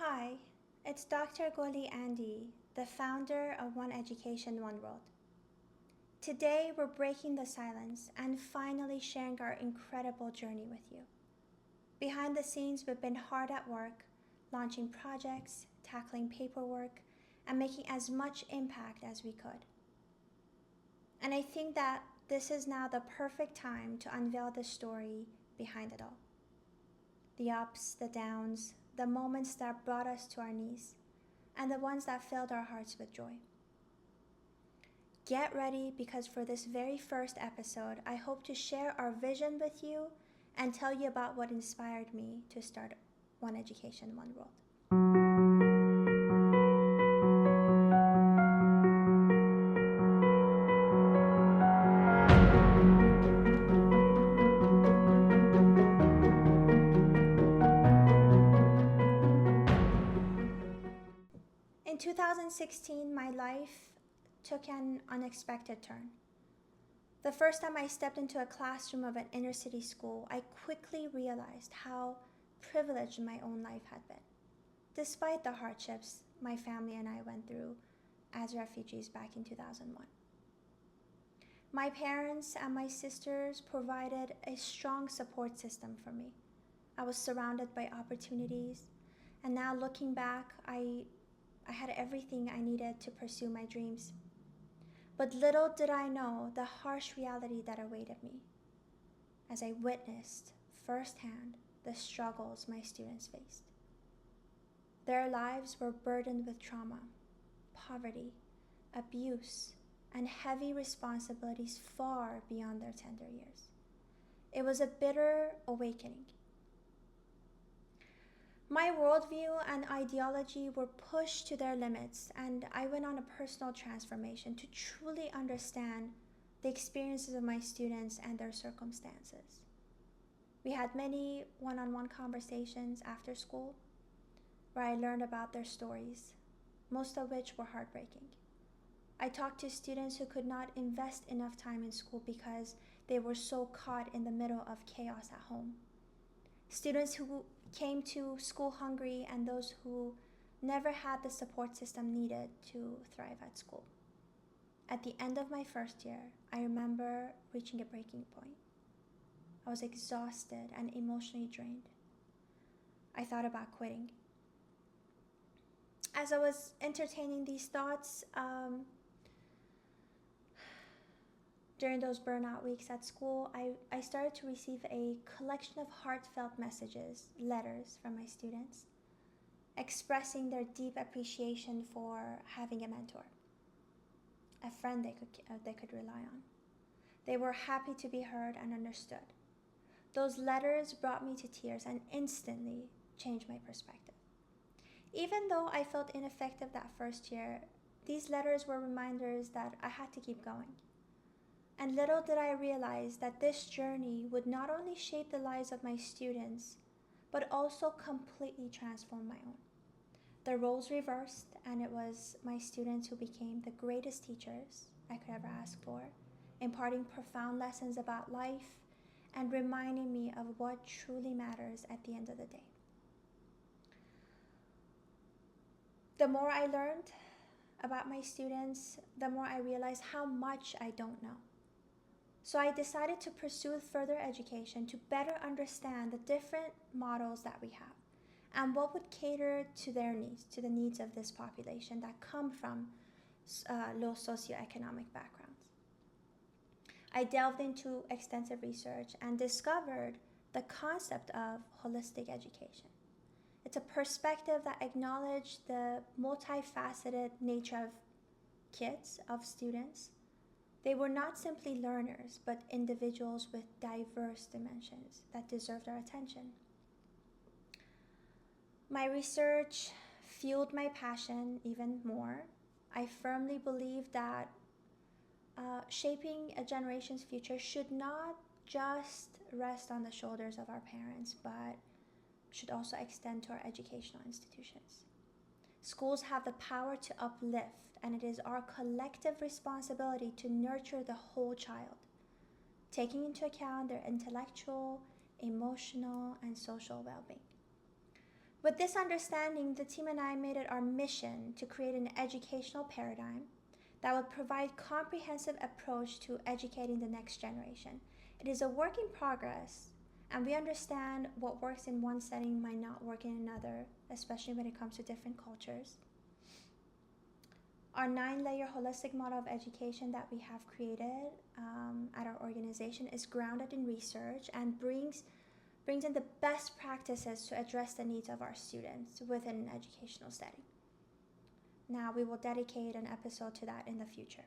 Hi, it's Dr. Goli Andi, the founder of One Education, One World. Today, we're breaking the silence and finally sharing our incredible journey with you. Behind the scenes, we've been hard at work, launching projects, tackling paperwork, and making as much impact as we could. And I think that this is now the perfect time to unveil the story behind it all. The ups, the downs, the moments that brought us to our knees, and the ones that filled our hearts with joy. Get ready because for this very first episode, I hope to share our vision with you and tell you about what inspired me to start One Education, One World. In 2016, my life took an unexpected turn. The first time I stepped into a classroom of an inner city school, I quickly realized how privileged my own life had been, despite the hardships my family and I went through as refugees back in 2001. My parents and my sisters provided a strong support system for me. I was surrounded by opportunities, and now looking back, I had everything I needed to pursue my dreams. But little did I know the harsh reality that awaited me as I witnessed firsthand the struggles my students faced. Their lives were burdened with trauma, poverty, abuse, and heavy responsibilities far beyond their tender years. It was a bitter awakening. My worldview and ideology were pushed to their limits, and I went on a personal transformation to truly understand the experiences of my students and their circumstances. We had many one-on-one conversations after school where I learned about their stories, most of which were heartbreaking. I talked to students who could not invest enough time in school because they were so caught in the middle of chaos at home. Students who came to school hungry and those who never had the support system needed to thrive at school. At the end of my first year, I remember reaching a breaking point. I was exhausted and emotionally drained. I thought about quitting. As I was entertaining these thoughts, during those burnout weeks at school, I started to receive a collection of heartfelt messages, letters from my students, expressing their deep appreciation for having a mentor, a friend they could rely on. They were happy to be heard and understood. Those letters brought me to tears and instantly changed my perspective. Even though I felt ineffective that first year, these letters were reminders that I had to keep going. And little did I realize that this journey would not only shape the lives of my students, but also completely transform my own. The roles reversed, and it was my students who became the greatest teachers I could ever ask for, imparting profound lessons about life and reminding me of what truly matters at the end of the day. The more I learned about my students, the more I realized how much I don't know. So I decided to pursue further education to better understand the different models that we have and what would cater to their needs, to the needs of this population that come from low socioeconomic backgrounds. I delved into extensive research and discovered the concept of holistic education. It's a perspective that acknowledged the multifaceted nature of kids, of students. They were not simply learners, but individuals with diverse dimensions that deserved our attention. My research fueled my passion even more. I firmly believe that shaping a generation's future should not just rest on the shoulders of our parents, but should also extend to our educational institutions. Schools have the power to uplift, and it is our collective responsibility to nurture the whole child, taking into account their intellectual, emotional, and social well-being. With this understanding, the team and I made it our mission to create an educational paradigm that would provide comprehensive approach to educating the next generation. It is a work in progress, and we understand what works in one setting might not work in another, especially when it comes to different cultures. Our 9-layer holistic model of education that we have created at our organization is grounded in research and brings in the best practices to address the needs of our students within an educational setting. Now, we will dedicate an episode to that in the future.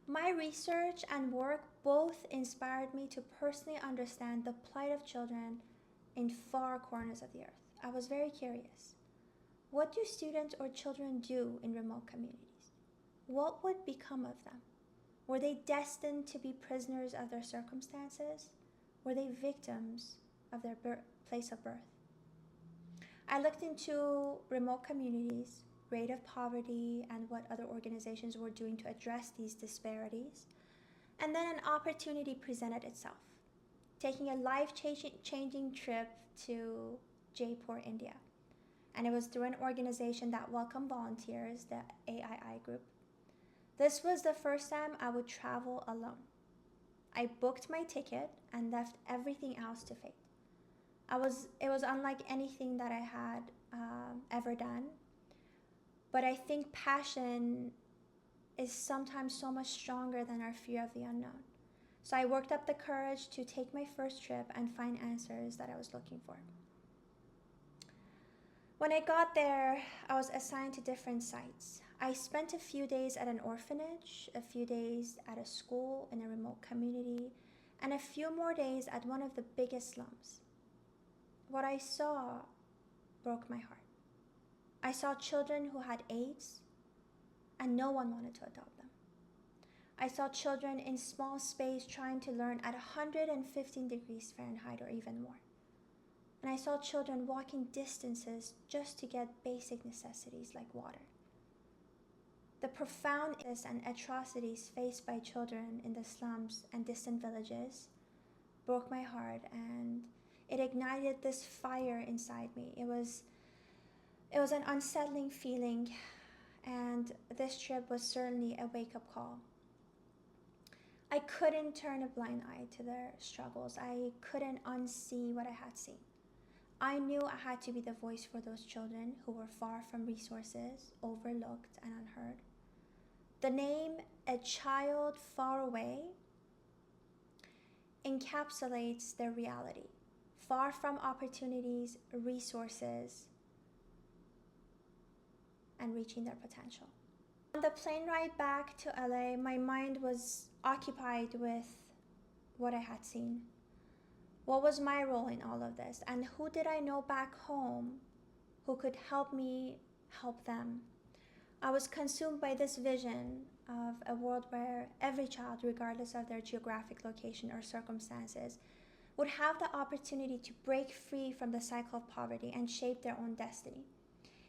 My research and work both inspired me to personally understand the plight of children in far corners of the earth. I was very curious. What do students or children do in remote communities? What would become of them? Were they destined to be prisoners of their circumstances? Were they victims of their place of birth? I looked into remote communities, rate of poverty, and what other organizations were doing to address these disparities. And then an opportunity presented itself, taking a life-changing trip to Jaipur, India. And it was through an organization that welcomed volunteers, the AII group. This was the first time I would travel alone. I booked my ticket and left everything else to fate. It was unlike anything that I had ever done, but I think passion is sometimes so much stronger than our fear of the unknown. So I worked up the courage to take my first trip and find answers that I was looking for. When I got there, I was assigned to different sites. I spent a few days at an orphanage, a few days at a school in a remote community, and a few more days at one of the biggest slums. What I saw broke my heart. I saw children who had AIDS, and no one wanted to adopt them. I saw children in small space trying to learn at 115 degrees Fahrenheit or even more. And I saw children walking distances just to get basic necessities like water. The profound and atrocities faced by children in the slums and distant villages broke my heart, and it ignited this fire inside me. It was an unsettling feeling, and this trip was certainly a wake-up call. I couldn't turn a blind eye to their struggles. I couldn't unsee what I had seen. I knew I had to be the voice for those children who were far from resources, overlooked, and unheard. The name "A Child Far Away" encapsulates their reality, far from opportunities, resources, and reaching their potential. On the plane ride back to LA, my mind was occupied with what I had seen. What was my role in all of this? And who did I know back home who could help me help them? I was consumed by this vision of a world where every child, regardless of their geographic location or circumstances, would have the opportunity to break free from the cycle of poverty and shape their own destiny.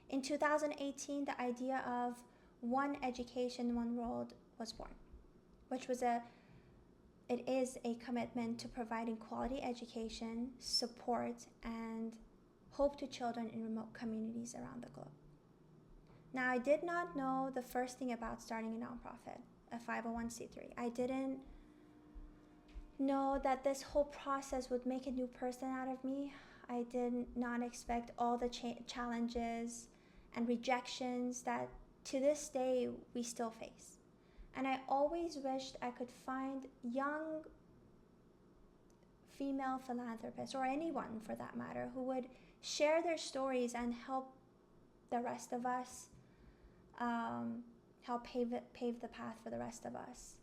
In 2018, the idea of one education, one world was born, which was it is a commitment to providing quality education, support, and hope to children in remote communities around the globe. Now, I did not know the first thing about starting a nonprofit, a 501c3. I didn't know that this whole process would make a new person out of me. I did not expect all the challenges and rejections that to this day we still face. And I always wished I could find young female philanthropists, or anyone for that matter, who would share their stories and help the rest of us, help pave the path for the rest of us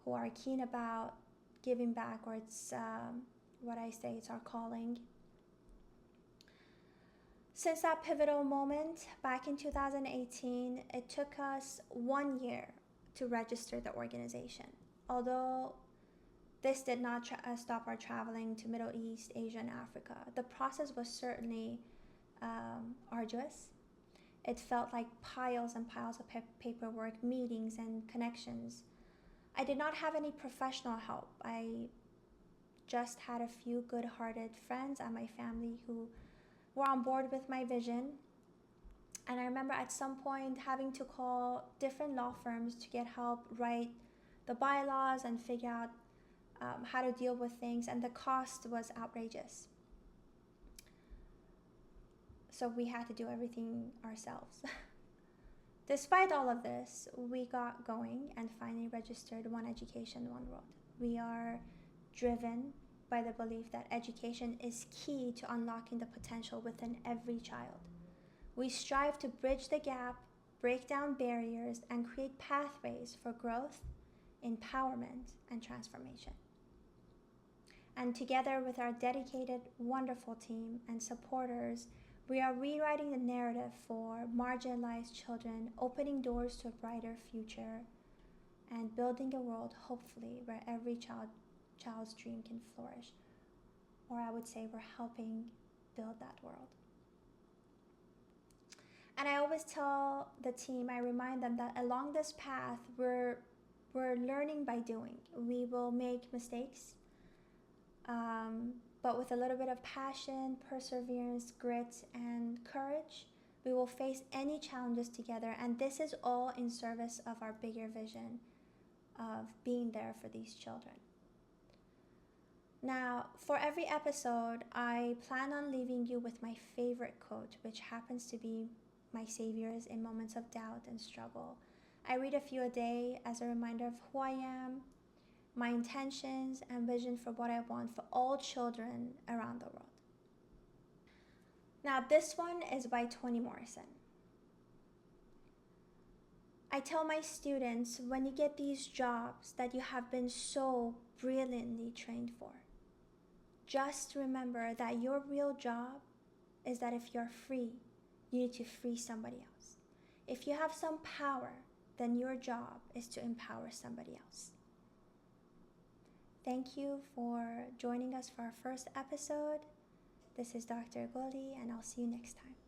who are keen about giving back, or it's what I say, it's our calling. Since that pivotal moment back in 2018, it took us 1 year to register the organization. Although this did not stop our traveling to Middle East, Asia, and Africa, the process was certainly arduous. It felt like piles and piles of paperwork, meetings, and connections. I did not have any professional help. I just had a few good-hearted friends and my family who were on board with my vision. And I remember at some point having to call different law firms to get help write the bylaws and figure out how to deal with things, and the cost was outrageous. So we had to do everything ourselves. Despite all of this, we got going and finally registered One Education, One World. We are driven by the belief that education is key to unlocking the potential within every child. We strive to bridge the gap, break down barriers, and create pathways for growth, empowerment, and transformation. And together with our dedicated, wonderful team and supporters, we are rewriting the narrative for marginalized children, opening doors to a brighter future, and building a world, hopefully, where every child's dream can flourish. Or I would say we're helping build that world. And I always tell the team, I remind them that along this path, we're learning by doing. We will make mistakes, but with a little bit of passion, perseverance, grit, and courage, we will face any challenges together. And this is all in service of our bigger vision of being there for these children. Now, for every episode, I plan on leaving you with my favorite quote, which happens to be my saviors in moments of doubt and struggle. I read a few a day as a reminder of who I am, my intentions, and vision for what I want for all children around the world. Now, this one is by Toni Morrison. I tell my students, when you get these jobs that you have been so brilliantly trained for, just remember that your real job is that if you're free, you need to free somebody else. If you have some power, then your job is to empower somebody else. Thank you for joining us for our first episode. This is Dr. Goli, and I'll see you next time.